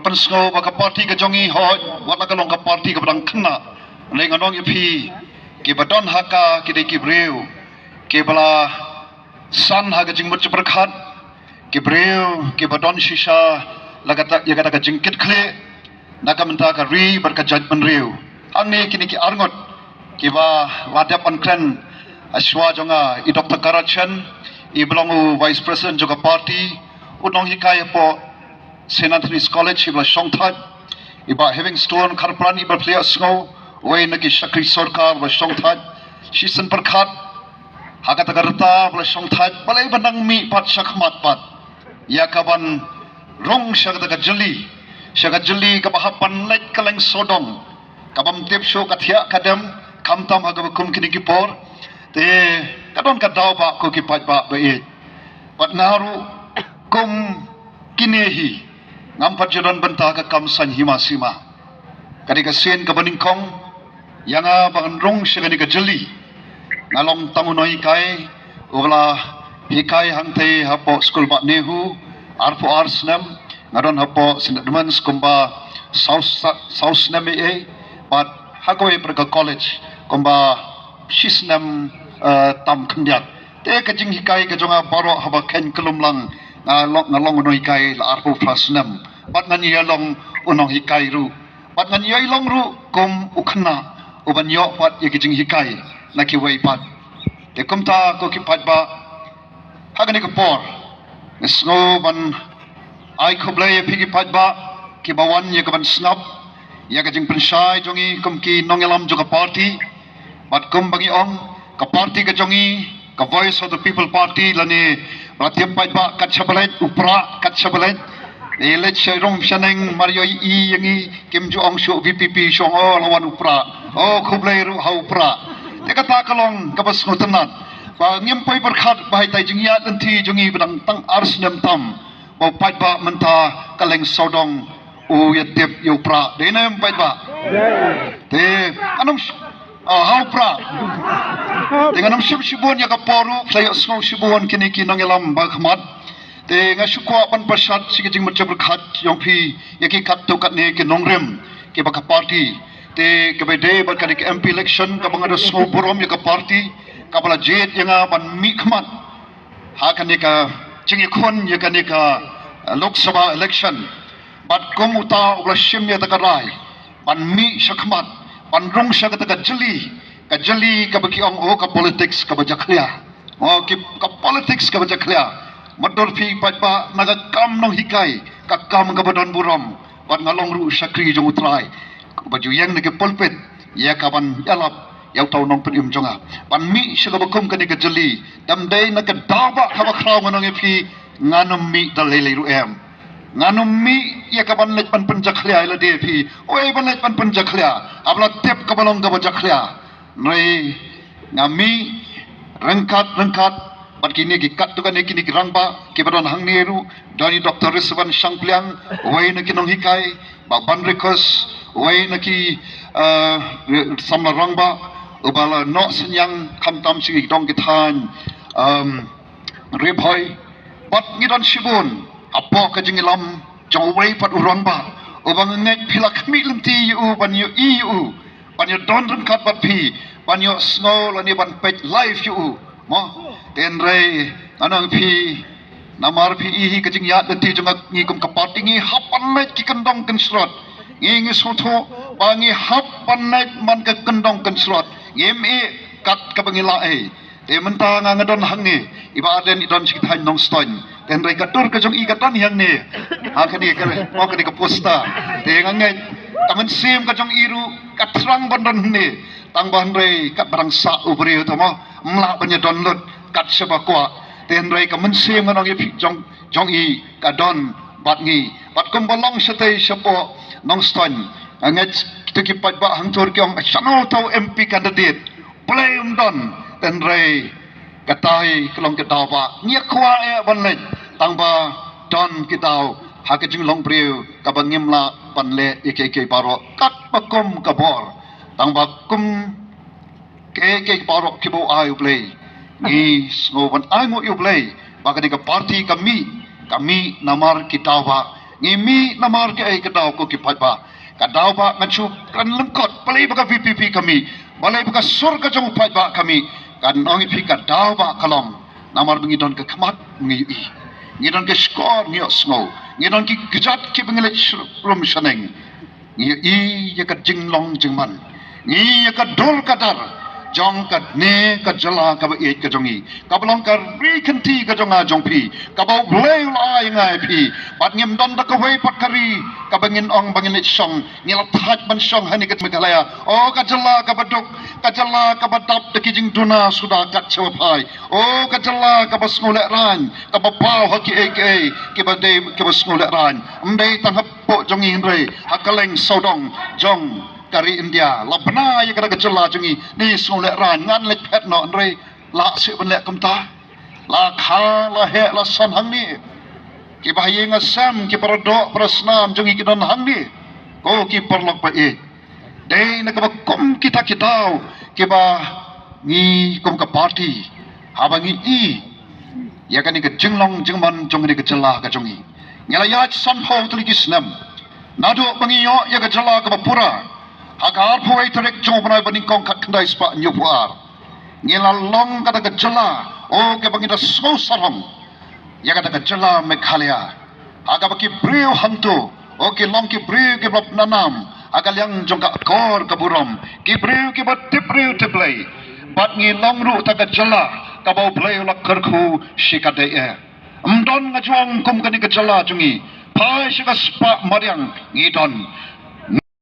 Rapan snow baka party ka jongi hoi wala ka long ka party ka badang kena nei nganong ipi ke badon haka ke de ki breu ke bala san haga jing mut berkhat ke breu ke badon shisha lagata ya kata ka jingkit khle naka menta ka ri berka judgment reu anne kini ki arngot ke ba wadap ankren aswa jonga I Dr. Karachan I belongu vice president juga party unong hikaya po St. Anthony's College iba Shongthad iba having stone karpran iba playa snow way nagi Shakri Sorkar iba Shongthad Shisan Perkhat hagat agarta iba Shongthad balay banang mi pat shakmat pat ya kaban rong shagat agajali kabahapan lek kaleng sodong kabam tip show kathia kadam kamtam hagabakum kini kipor te kadon kadaw ba ko kipat ba it pat naru kum kinehi ngampat jalan bentah ke kamsan hima sima kadika sen ke beningkong yanga bangan rong segani ke jeli ngalong tamu no hikai ugla hikai hangte hapo skul bak nehu arpo arsnam ngadon hapo senadman skumba south nam but hagoi berka college kumba shisnam tam kendiat te kajing hikai ke jonga baro haba ken kelumlang ngalong unong hikai la arpo frasnam bat ngan yalong unong hikai ru bat ngan yalong ru kom ukna uban yo pat ye kijing hikai na ki wei pat te kumta ko ki pat ba hagani ko por snow ban ai khoble ye phigi pat ba ki bawan ye kaban snap ya kijing pensai jongi kum ki nongelam juga party bat kum bangi ong ka party ka jongi ka voice of the people party lani ratiam pat ba kat chabalet upra kat chabalet elet sherong shaneng mario I yangi kim ju ong shu VPP shong o lawan upra o khublai ru ha upra te kata kalong kabas ngutanat ba ngempoi berkhat bahai tai jingya lenti jungi bedang tang arsnem tam ba pat ba menta kaleng sodong u yatep upra denem pat ba te anong ha upra dengan nam shibun ya kaporu sayo snow shibun kini kinang elam bagmat te ngasukwa pan pasat sigijing macam berkhat yang pi yaki kat tu kat ne ke nongrem ke baka party te ke bede baka ke MP election ka bangada snow borom ya ka party ka bala jet yang ban mi khmat ha kan ne ka chingi khon ya kan ne ka Lok Sabha election bat kom uta ugla shim ya takarai ban mi shakmat ban rong sha ka jeli ka baki ong o ka politics ka bajaklia o ka politics ka bajaklia mador fi patpa naga kam nong hikai ka kam ka badon buram ban ngalong ru Shakri jong utrai baju yang nege pulpit ya kaban yalap yau tau nong pedium jonga ban mi shaga bakum ka nege jeli dam dai naga dawa ka bakraw nong fi nganum mi dalele ru em nganum mi ya kaban lek pan penjaklia ila de fi oi ban lek pan penjaklia abla tep ka balong ka bajaklia noi ngami rengkat bat kini ki kat tu kan kini ki rangba ki badon hang neru dani Dr. Rizwan Shangpliang wai na kinong hikai ba ban request wai na ki samla rangba ubala no senyang kamtam sigi dong kitan rebhoi bat ngidan shibun apa ka jingilam jong wai pat urangba ubang ngek pilak mi lenti yu ban yu yu ban yu don rengkat bat pi ban yu snow lani ban pet live yu mo tenre anang pi namar pi ihi kajing yat nanti jong ngi kum kapati ngi hapan net ki kendong ken slot ngi soto bangi hapan net man ka kendong ken slot ngi kat ka bangila te menta ngadon hangi ibaden idon sikithan nong stoin tenre katur ka jong i katan yang ne akani ka mo ka ka posta te ngangai taman sim ka jong iru katrang bandon ne tang bandre kat barang sa ubri utama mla banya download kat sebakwa tenrai ka mense manong i jong i ka don bat ngi bat kum bolong setei sepo nong ston anget kita ki pat ba hang tur kyong channel tau MP candidate play don tenrai katai kelong kita ba ngia kwa e banlet tang ba don kita ha ka jing long breu ka bangim la panle ek paro kat pakom ka bor tang ba kum ke paro kibo ayu play ni ngoban ay mo iublay baka ka party kami namar kita ba ngimi namar ke kadau ko ki phaipa kadau ba ngachu kan lengkot balai baka VPP kami balai baka sur ka jong phaipa kami kan nong ipi kadau ba kalong namar bengi don ke khamat ngi i ngi don ke skor ngi osngo ngi don ki gejat ki bengi le rum shaneng ngi i ya ka jinglong jingman ngi ya ka dol kadar jong ka ne ka jala ka ba e ka jongi ka blong ka ri kanti ka jonga jongpi ka ba blei lai ngai pi pat ngim don da ka wei pat kari ka bangin ong bangin it song ngil that ban song hani ka megalaya o ka jala ka ba dok ka jala ka ba dap de ki jing tuna sudah kat chapai o ka jala ka ba skole ran ka ba pau ha ki ek ki ba de ki ba skole ran mdei tang hap po jongi re hakaleng sodong jong dari India labna ya kada kecela jungi ni sole ran ngan lek pet no andre la se ben lek kamta la kha la he la san hang ni ki bahaye ngasam ki paradok prasnam jungi ki don hang ni ko ki perlok pa e dei na ka kom kita kitau ki ba ni kom ka party habangi i ya kan ni ke jinglong jingman jong ni kecela ka jungi ngala ya san ho tu ki snam nado bangiyo ya kecela ka pura agar puai terek jom berai banding kong kat kendai sepak nyupuar ngilalong kata kejela o ke bangida so sarong ya kata kejela Meghalaya aga baki brio hantu o ke long ki brio ke bab nanam aga yang jongka kor ke burom ki brio ke bat tipriu tiplay bat ngilong ru ta kejela ka bau play lak kerku shikade e mdon ngajong kum kani kejela jungi pai shika sepak mariang ngidon